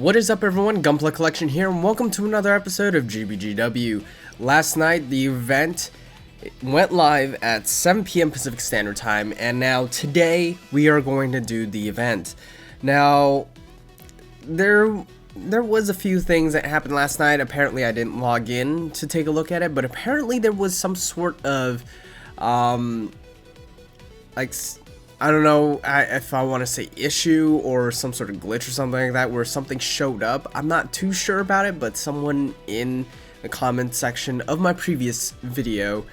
What is up everyone, Gunpla Collection here, and welcome to another episode of GBGW. Last night, the event went live at 7 p.m. Pacific Standard Time, and now today, we are going to do the event. Now, there was a few things that happened last night. Apparently, I didn't log in to take a look at it, but apparently there was some sort of, I don't know if I want to say issue or some sort of glitch or something like that where something showed up. I'm not too sure about it, but someone in the comment section of my previous video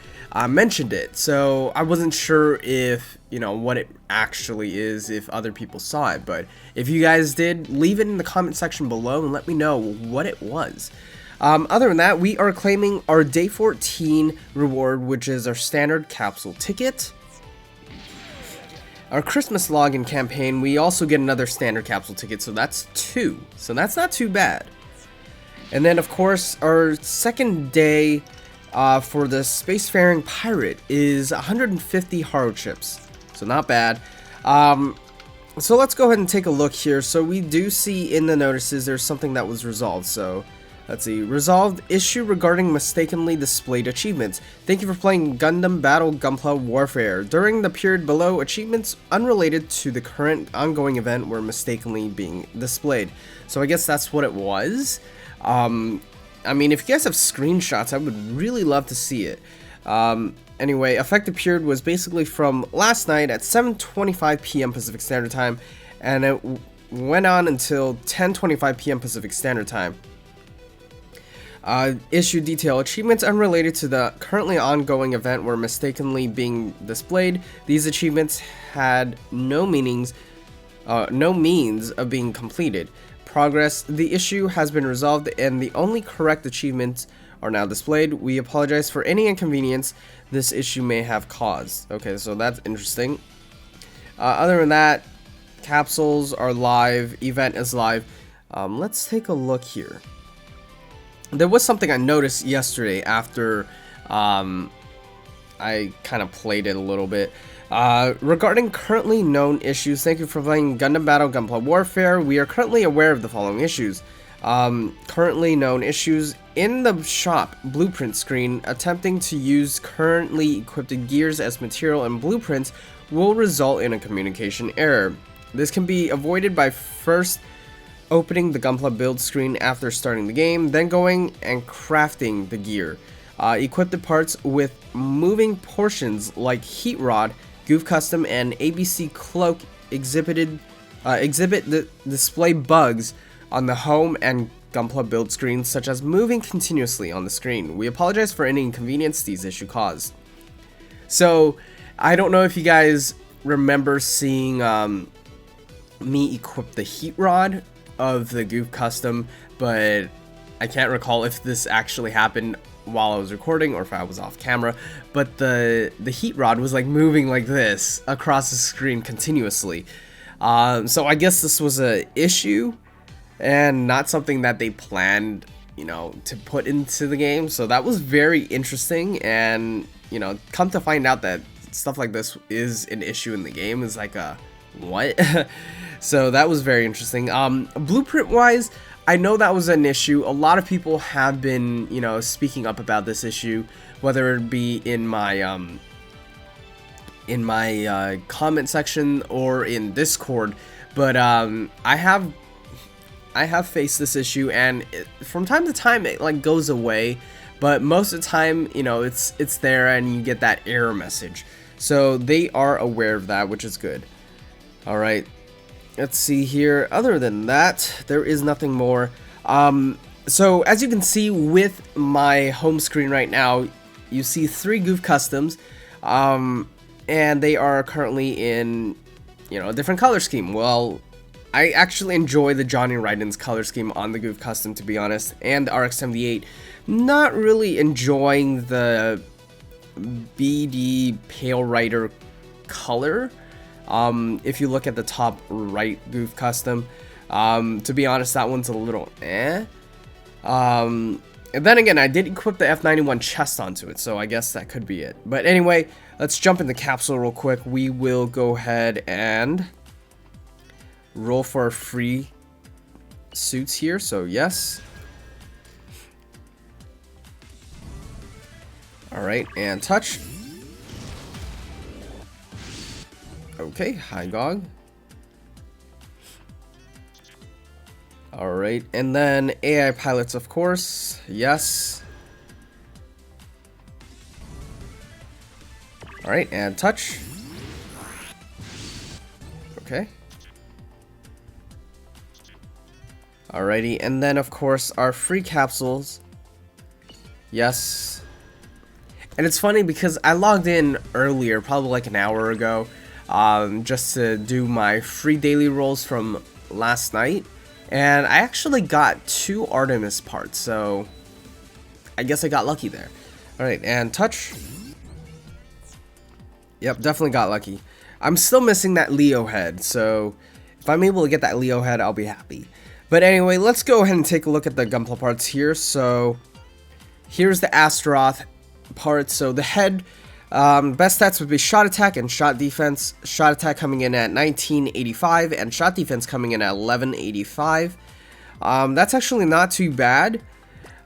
mentioned it. So I wasn't sure if, what it actually is, if other people saw it. But if you guys did, leave it in the comment section below and let me know what it was. Other than that, we are claiming our Day 14 reward, which is our standard capsule ticket. Our Christmas login campaign, we also get another standard capsule ticket, so that's 2. So that's not too bad. And then, of course, our second day for the Spacefaring Pirate is 150 haro chips. So not bad. So let's go ahead and take a look here. So we do see in the notices there's something that was resolved. So let's see. Resolved issue regarding mistakenly displayed achievements. Thank you for playing Gundam Battle Gunpla Warfare. During the period below, achievements unrelated to the current ongoing event were mistakenly being displayed. So I guess that's what it was. I mean, if you guys have screenshots, I would really love to see it. Anyway, effective period was basically from last night at 7:25 p.m. Pacific Standard Time, and it went on until 10:25 p.m. Pacific Standard Time. Issue detail. Achievements unrelated to the currently ongoing event were mistakenly being displayed. These achievements had no means of being completed. Progress. The issue has been resolved and the only correct achievements are now displayed. We apologize for any inconvenience this issue may have caused. Okay, so that's interesting. Other than that, capsules are live, event is live. Let's take a look here. There was something I noticed yesterday after I kind of played it a little bit. Regarding currently known issues, thank you for playing Gundam Battle Gunpla Warfare. We are currently aware of the following issues. Currently known issues in the shop blueprint screen. Attempting to use currently equipped gears as material and blueprints will result in a communication error. This can be avoided by first opening the Gunpla build screen after starting the game, then going and crafting the gear. Equip the parts with moving portions like heat rod, goof custom, and ABC cloak exhibit the display bugs on the home and Gunpla build screens, such as moving continuously on the screen. We apologize for any inconvenience these issues caused. So I don't know if you guys remember seeing me equip the heat rod of the goof custom, but I can't recall if this actually happened while I was recording or if I was off camera, but the heat rod was like moving like this across the screen continuously. So I guess this was a issue and not something that they planned, to put into the game. So that was very interesting, and come to find out that stuff like this is an issue in the game is like a what? So that was very interesting. Blueprint wise, I know that was an issue. A lot of people have been, speaking up about this issue, whether it be in my comment section or in Discord. But I have faced this issue, and from time to time it like goes away, but most of the time, it's there and you get that error message. So they are aware of that, which is good. All right. Let's see here. Other than that, there is nothing more. So as you can see with my home screen right now, you see 3 goof customs, and they are currently in, a different color scheme. Well, I actually enjoy the Johnny Ryden's color scheme on the goof custom, to be honest, and the RX-78. Not really enjoying the BD Pale Rider color. If you look at the top right goof custom, to be honest, that one's a little eh. And then again, I did equip the F91 chest onto it, so I guess that could be it. But anyway, let's jump in the capsule real quick. We will go ahead and roll for a free suits here, so yes. Alright, and touch. Okay, high gog. Alright, and then AI pilots, of course. Yes. Alright, and touch. Okay. Alrighty, and then of course our free capsules. Yes. And it's funny because I logged in earlier, probably like an hour ago, just to do my free daily rolls from last night. And I actually got 2 Artemis parts, so I guess I got lucky there. Alright, and touch. Yep, definitely got lucky. I'm still missing that Leo head, so if I'm able to get that Leo head, I'll be happy. But anyway, let's go ahead and take a look at the Gunpla parts here. So here's the Astaroth part. So the head, best stats would be shot attack and shot defense. Shot attack coming in at 1985 and shot defense coming in at 1185. That's actually not too bad.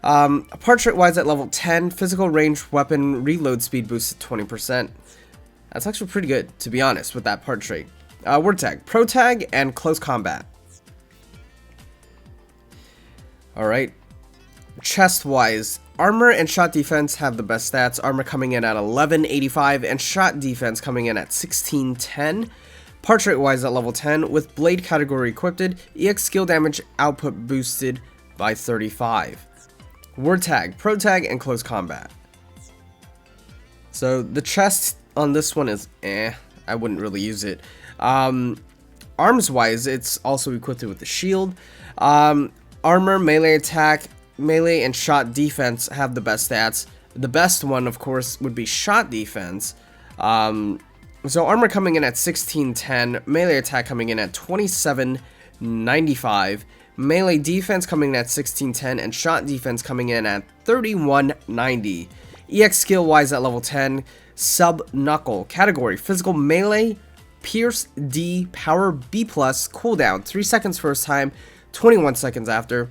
Part trait wise at level 10, physical range weapon reload speed boosted 20%. That's actually pretty good, to be honest, with that part trait. Word tag, pro tag, and close combat. Alright. Chest wise, armor and shot defense have the best stats. Armor coming in at 1185 and shot defense coming in at 1610. Part trait wise at level 10 with blade category equipped, EX skill damage output boosted by 35. Word tag, pro tag, and close combat. So the chest on this one is I wouldn't really use it. Arms wise, it's also equipped with the shield. Armor, melee attack, melee, and shot defense have the best stats. The best one, of course, would be shot defense. So armor coming in at 1610, melee attack coming in at 2795, melee defense coming in at 1610, and shot defense coming in at 3190. EX skill wise at level 10, sub knuckle category physical melee, pierce D, power B+, cooldown 3 seconds first time, 21 seconds after.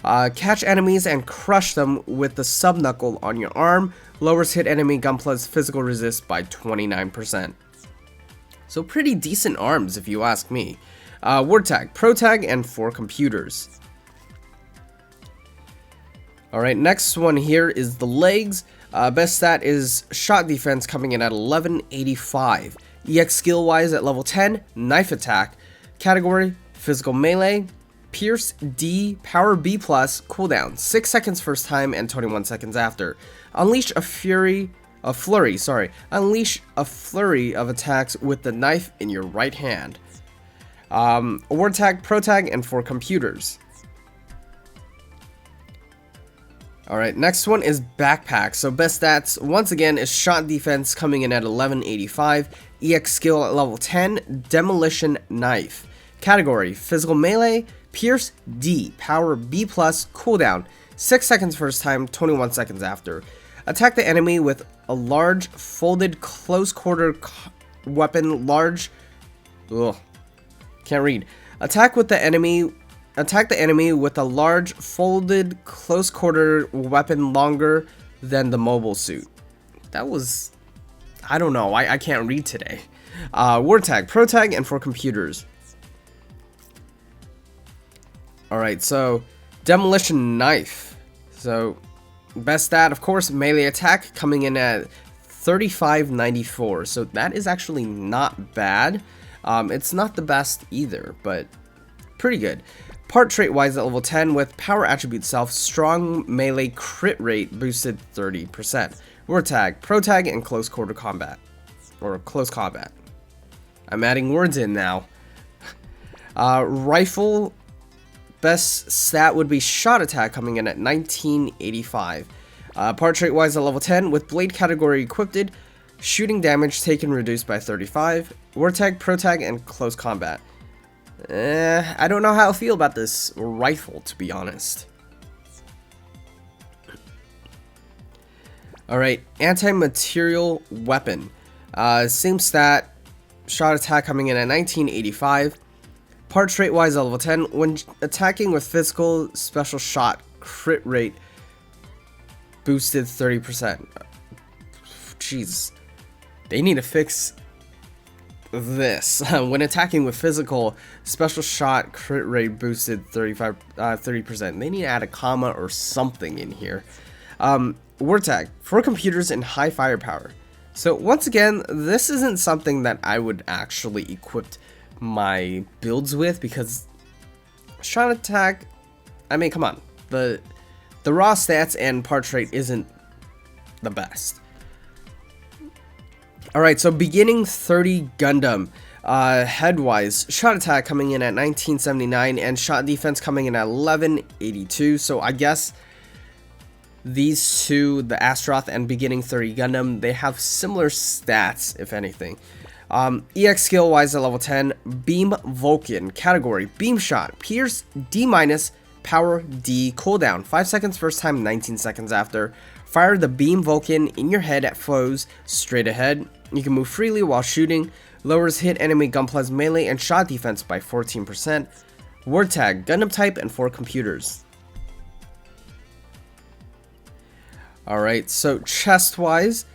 Catch enemies and crush them with the sub knuckle on your arm. Lowers hit enemy Gunpla's physical resist by 29%. So pretty decent arms if you ask me. Word tag, pro tag, and 4 computers. Alright, next one here is the legs. Best stat is shot defense coming in at 1185. EX skill wise at level 10, knife attack. Category, physical melee. Pierce D, power B+, cooldown 6 seconds first time and 21 seconds after. Unleash a flurry of attacks with the knife in your right hand. Word tag, pro tag, and 4 computers. Alright, next one is backpack. So best stats, once again, is shot defense coming in at 1185. EX skill at level 10, demolition knife. Category, physical melee. Pierce D, power B+, cooldown 6 seconds first time, 21 seconds after. Attack the enemy with a large folded close quarter weapon. Can't read. Attack the enemy with a large folded close quarter weapon longer than the mobile suit. That was, I don't know, I can't read today. Word tag, pro tag, and 4 computers. Alright, so demolition knife. So best stat, of course, melee attack coming in at 3594. So that is actually not bad. It's not the best either, but pretty good. Part trait wise at level 10 with power attribute self, strong melee crit rate boosted 30%. Word tag, pro tag, and close quarter combat. Or close combat. I'm adding words in now. Rifle. Best stat would be shot attack coming in at 1985. Part trait wise at level 10 with blade category equipped, shooting damage taken reduced by 35. Word tag, pro tag, and close combat. I don't know how I feel about this rifle, to be honest. Alright, anti-material weapon. Same stat, shot attack coming in at 1985. Part trait wise at level 10, when attacking with physical, special shot crit rate boosted 30%. Jeez. They need to fix this. When attacking with physical, special shot crit rate boosted 30%. They need to add a comma or something in here. Word tag for computers and high firepower. So once again, this isn't something that I would actually equip my builds with, because shot attack, I mean, come on, the raw stats and part trait isn't the best. Alright, so beginning 30 Gundam, headwise, shot attack coming in at 1979 and shot defense coming in at 1182. So I guess these two, the Astaroth and beginning 30 Gundam, they have similar stats, if anything. EX skill wise at level 10, Beam Vulcan, category, beam shot, pierce D-, power D, cooldown, 5 seconds first time, 19 seconds after. Fire the Beam Vulcan in your head at foes straight ahead. You can move freely while shooting. Lowers hit enemy Gunpla's melee and shot defense by 14%. Word tag, Gundam type and 4 computers. Alright, so chest wise,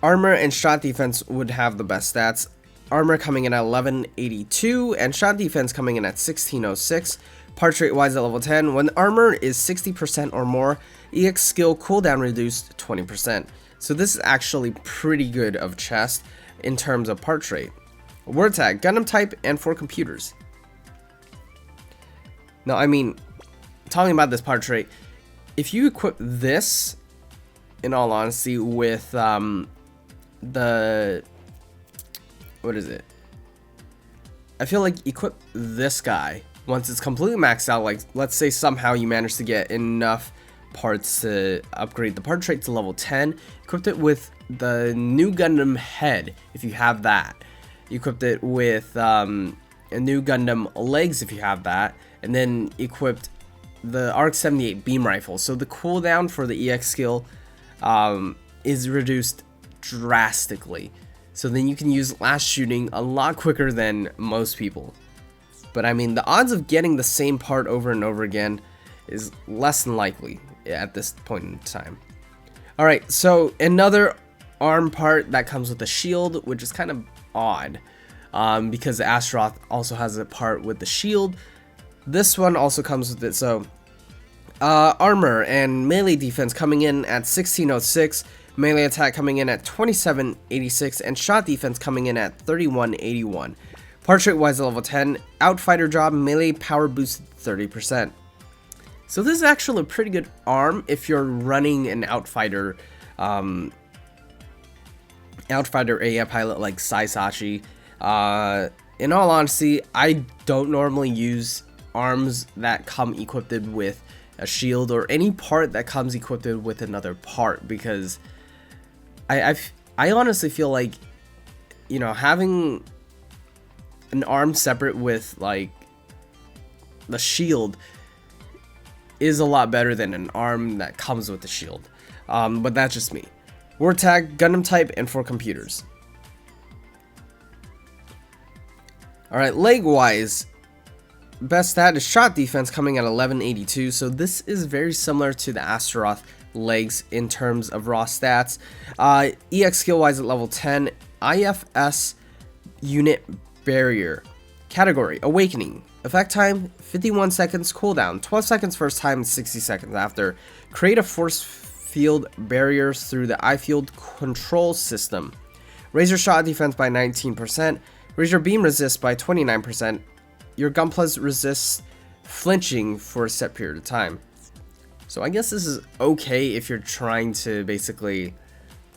armor and shot defense would have the best stats. Armor coming in at 1182 and shot defense coming in at 1606. Part trait wise at level 10, when armor is 60% or more, EX skill cooldown reduced 20%. So this is actually pretty good of chest in terms of part trait. Word tag, Gundam type and 4 computers. Now, I mean, talking about this part trait, if you equip this, in all honesty, with the, what is it? I feel like equip this guy once it's completely maxed out. Like, let's say somehow you manage to get enough parts to upgrade the part trait to level 10, equipped it with the new Gundam head if you have that, equipped it with a new Gundam legs if you have that, and then equipped the ARC 78 beam rifle. So the cooldown for the EX skill is reduced drastically, so then you can use last shooting a lot quicker than most people. But I mean, the odds of getting the same part over and over again is less than likely at this point in time. Alright, so another arm part that comes with the shield, which is kind of odd, because the Astaroth also has a part with the shield. This one also comes with it. So armor and melee defense coming in at 1606, melee attack coming in at 2786, and shot defense coming in at 3181. Part trait wise at level 10, outfighter job, melee power boosted 30%. So this is actually a pretty good arm if you're running an outsider AI pilot like Saisachi. In all honesty, I don't normally use arms that come equipped with a shield or any part that comes equipped with another part, because I honestly feel like, you know, having an arm separate with like the shield is a lot better than an arm that comes with the shield. But that's just me. Word tag, Gundam type, and 4 computers. Alright, leg wise, best stat is shot defense coming at 1182. So this is very similar to the Astaroth legs in terms of raw stats. EX skill wise at level 10, IFS unit barrier. Category, awakening. Effect time, 51 seconds, cooldown, 12 seconds first time, 60 seconds after. Create a force field barrier through the I-field control system. Raise your shot defense by 19%. Raise your beam resist by 29%. Your Gunplas resist flinching for a set period of time. So I guess this is okay if you're trying to basically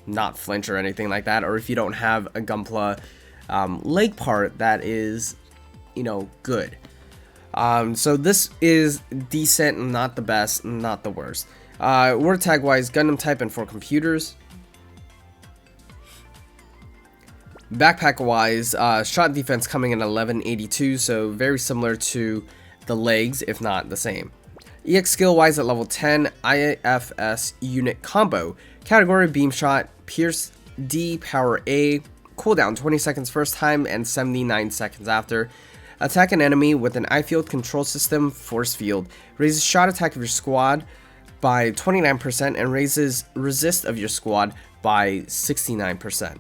not flinch or anything like that, or if you don't have a Gunpla leg part that is, you know, good. So this is decent, not the best, not the worst. Word tag wise, Gundam type and 4 computers. Backpack wise, shot defense coming in 1182, so very similar to the legs, if not the same. EX skill wise at level 10, IFS unit combo. Category, beam shot, pierce D, power A, cooldown 20 seconds first time and 79 seconds after. Attack an enemy with an eye field control system force field. Raises shot attack of your squad by 29% and raises resist of your squad by 69%.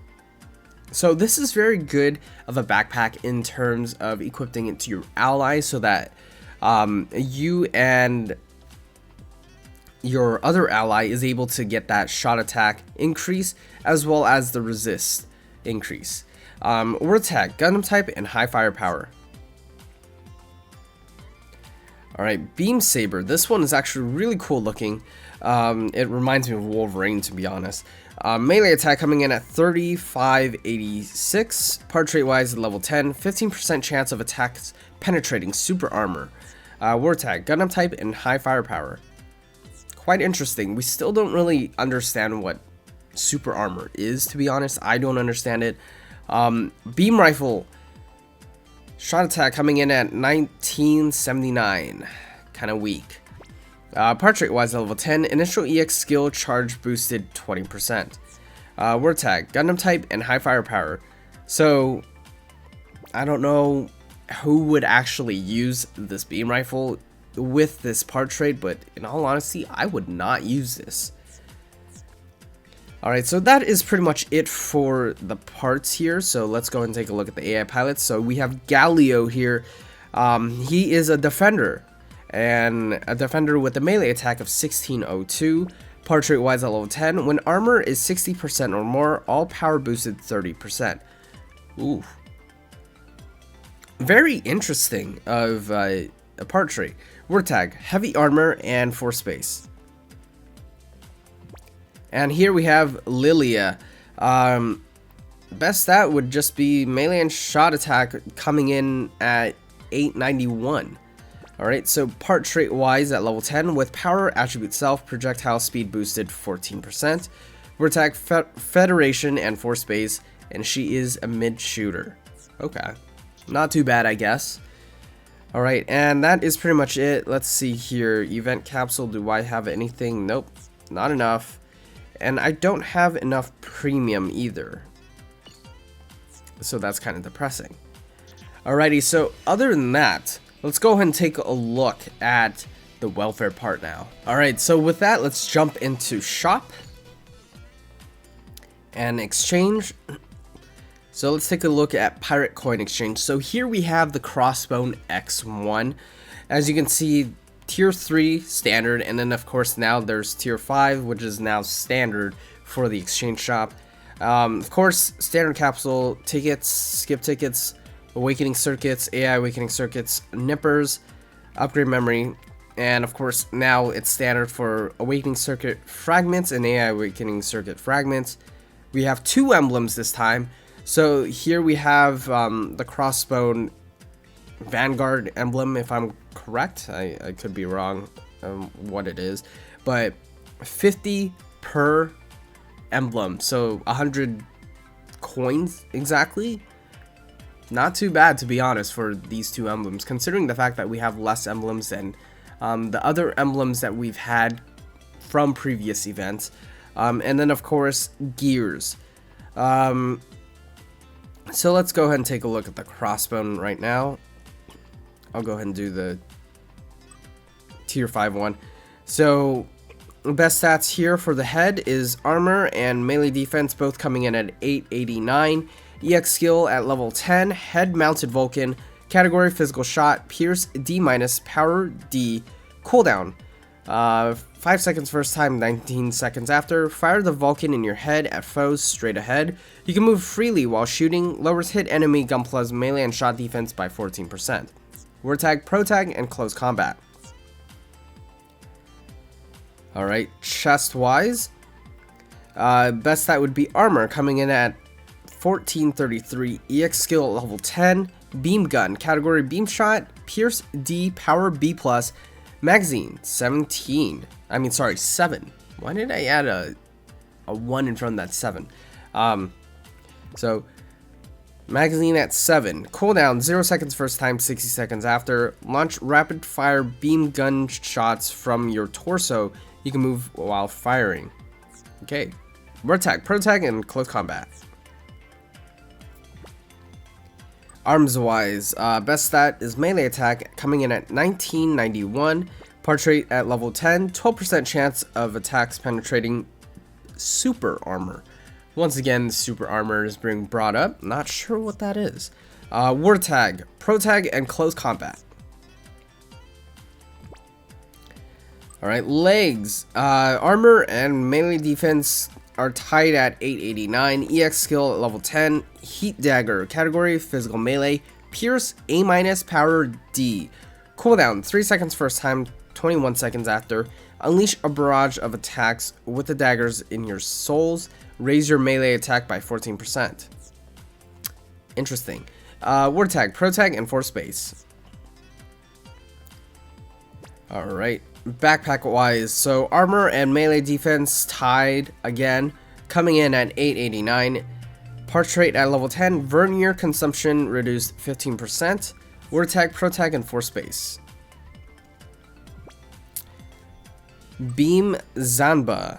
So this is very good of a backpack in terms of equipping it to your allies so that you and your other ally is able to get that shot attack increase as well as the resist increase. Or attack, Gundam type, and high firepower. Alright, Beam Saber. This one is actually really cool looking. It reminds me of Wolverine, to be honest. Melee attack coming in at 3586. Part trait wise at level 10. 15% chance of attacks penetrating super armor. War attack, Gundam type, and high firepower. Quite interesting. We still don't really understand what super armor is, to be honest. I don't understand it. Beam rifle. Shot attack coming in at 1979. Kind of weak. Part trait wise level 10. Initial EX skill charge boosted 20%. War attack, Gundam type, and high firepower. So, I don't know who would actually use this beam rifle with this part trait, but in all honesty, I would not use this. Alright, so that is pretty much it for the parts here. So let's go and take a look at the AI pilots. So we have Galileo here. He is a defender, and a defender with a melee attack of 1602. Part trait wise at level 10. When armor is 60% or more, all power boosted 30%. Ooh. Very interesting of a part trait. Word tag, heavy armor and force space. And here we have Lilia. Best stat would just be melee and shot attack coming in at 891. Alright, so part trait wise at level 10 with power, attribute self, projectile speed boosted 14%. Word tag, Federation and force space, and she is a mid shooter. Okay, not too bad, I guess. Alright, and that is pretty much it. Let's see here. Event capsule, do I have anything? Nope, not enough. And I don't have enough premium either. So that's kind of depressing. Alrighty, so other than that, let's go ahead and take a look at the welfare part now. Alright, so with that, let's jump into shop and exchange. So let's take a look at Pirate Coin Exchange. So here we have the Crossbone X1. As you can see, tier 3 standard, and then of course now there's tier 5, which is now standard for the exchange shop. Of course, standard capsule, tickets, skip tickets, awakening circuits, AI awakening circuits, nippers, upgrade memory, and of course now it's standard for awakening circuit fragments and AI awakening circuit fragments. We have 2 emblems this time. So here we have the Crossbone Vanguard emblem, if I'm correct. I could be wrong what it is, but 50 per emblem, so 100 coins exactly. Not too bad, to be honest, for these 2 emblems, considering the fact that we have less emblems than the other emblems that we've had from previous events. And then of course gears. So let's go ahead and take a look at the Crossbone right now. I'll go ahead and do the tier 5 one. So best stats here for the head is armor and melee defense, both coming in at 889. EX skill at level 10, head mounted Vulcan, category physical shot, pierce D-, power D, cooldown 5 seconds first time, 19 seconds after. Fire the Vulcan in your head at foes straight ahead. You can move freely while shooting. Lowers hit enemy Gunpla's melee and shot defense by 14%. Word tag, pro tag, and close combat. Alright, chest wise, best stat would be armor, coming in at 1433. EX skill at level 10. Beam gun, category beam shot, pierce D, power B+, magazine 7. Why did I add a 1 in front of that 7? So magazine at 7. Cooldown 0 seconds first time, 60 seconds after. Launch rapid fire beam gun shots from your torso. You can move while firing. Okay. Word tag, pro tag, and close combat. Arms wise, best stat is melee attack, coming in at 1991, part rate at level 10, 12% chance of attacks penetrating super armor. Once again, the super armor is being brought up, not sure what that is. War tag, pro tag, and close combat. Alright, legs, armor and melee defense are tied at 889, EX skill at level 10, heat dagger, category physical melee, pierce A-, power D, cooldown 3 seconds first time, 21 seconds after, unleash a barrage of attacks with the daggers in your souls, raise your melee attack by 14%. Interesting. War tag, pro tag, and force space. Alright. Backpack wise, so armor and melee defense tied again, coming in at 889. Parts rate at level 10, vernier consumption reduced 15%. War tag, pro tag, and force space. Beam Zanba,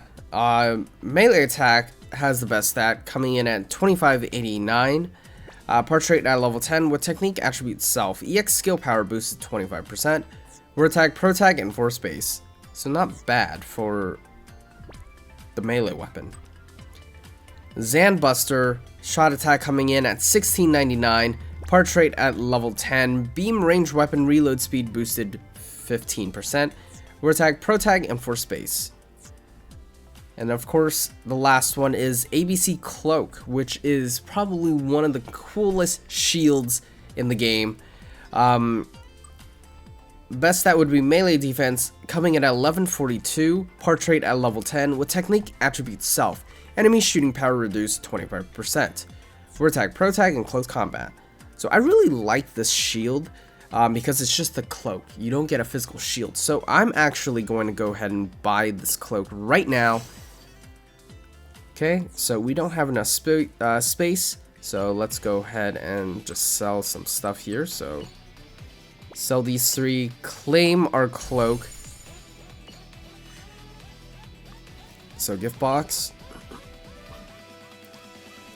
melee attack has the best stat, coming in at 2589. Parts rate at level 10 with technique attribute self, EX skill power boosted 25%. War tag, pro tag, and force space. So not bad for the melee weapon. Zanbuster, shot attack coming in at 1699. Parts rate at level 10. Beam range weapon reload speed boosted 15%. War tag, pro tag, and force space. And of course, the last one is ABC Cloak, which is probably one of the coolest shields in the game. Best stat would be melee defense, coming in at 1142, part rate at level 10, with technique attribute self, enemy shooting power reduced 25%. War tag, pro tag, and close combat. So I really like this shield because it's just the cloak. You don't get a physical shield. So I'm actually going to go ahead and buy this cloak right now. Okay, so we don't have enough space, so let's go ahead and just sell some stuff here. So sell these 3, claim our cloak. So gift box,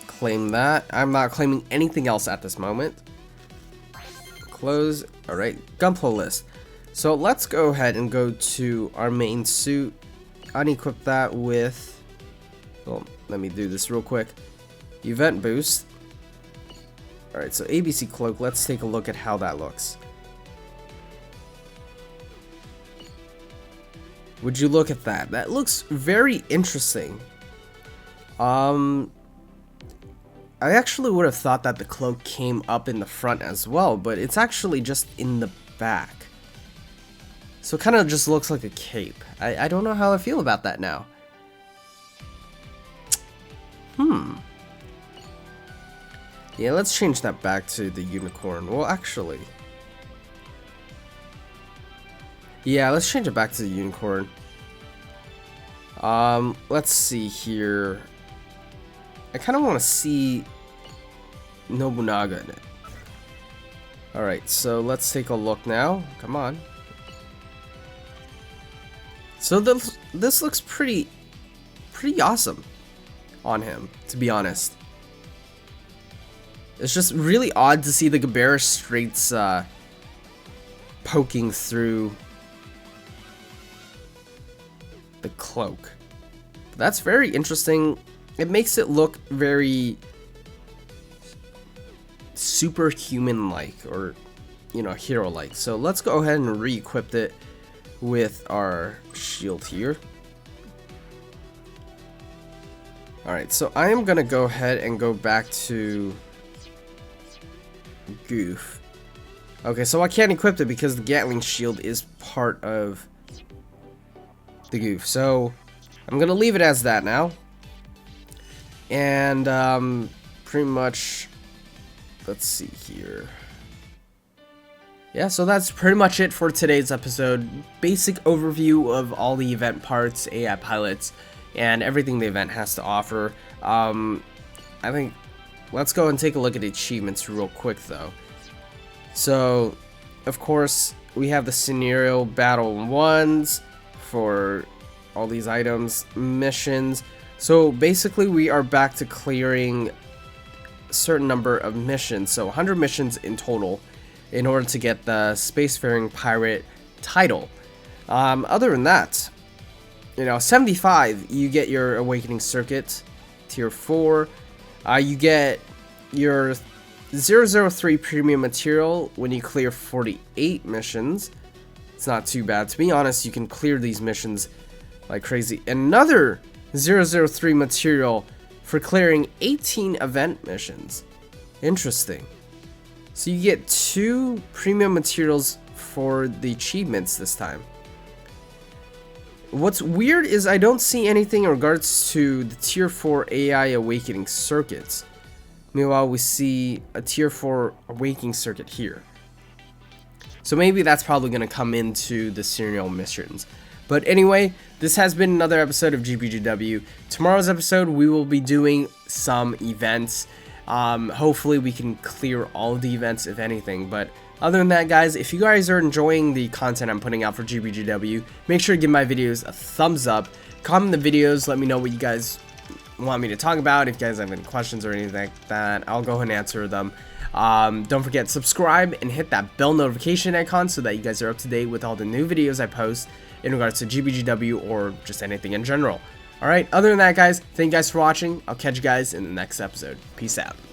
claim that. I'm not claiming anything else at this moment. Close. Alright, Gunpla list. So let's go ahead and go to our main suit, unequip that with, well, let me do this real quick. Event boost. Alright, so ABC cloak, let's take a look at how that looks. Would you look at that? That looks very interesting. I actually would have thought that the cloak came up in the front as well, but it's actually just in the back. So it kind of just looks like a cape. I don't know how I feel about that now. Yeah, let's change that back to the unicorn. Well, actually, yeah, let's change it back to the unicorn. Let's see here. I kind of want to see Nobunaga in it. Alright, so let's take a look now. Come on. So this looks pretty awesome on him, to be honest. It's just really odd to see the Gabera Straits poking through the cloak. But that's very interesting. It makes it look very superhuman-like, or, you know, hero-like. So let's go ahead and re-equip it with our shield here. Alright, so I am gonna go ahead and go back to Goof. Okay, so I can't equip it because the Gatling shield is part of the Goof. So I'm gonna leave it as that now. And pretty much, let's see here. Yeah, so that's pretty much it for today's episode. Basic overview of all the event parts, AI pilots, and everything the event has to offer. I think let's go and take a look at the achievements real quick though. So, of course, we have the scenario battle 1s for all these items, missions. So basically we are back to clearing a certain number of missions, so 100 missions in total, in order to get the Spacefaring Pirate title. Other than that, 75, you get your Awakening Circuit, tier 4. You get your 003 premium material when you clear 48 missions. It's not too bad. To be honest, you can clear these missions like crazy. Another 003 material for clearing 18 event missions. Interesting. So you get 2 premium materials for the achievements this time. What's weird is I don't see anything in regards to the tier 4 AI Awakening circuits. Meanwhile, we see a tier 4 Awakening circuit here. So maybe that's probably going to come into the serial missions. But anyway, this has been another episode of GBGW. Tomorrow's episode, we will be doing some events. Hopefully we can clear all of the events, if anything. But other than that, guys, if you guys are enjoying the content I'm putting out for GBGW, make sure to give my videos a thumbs up. Comment the videos, let me know what you guys want me to talk about. If you guys have any questions or anything like that, I'll go ahead and answer them. Don't forget, subscribe and hit that bell notification icon so that you guys are up to date with all the new videos I post in regards to GBGW or just anything in general. Alright, other than that, guys, thank you guys for watching. I'll catch you guys in the next episode. Peace out.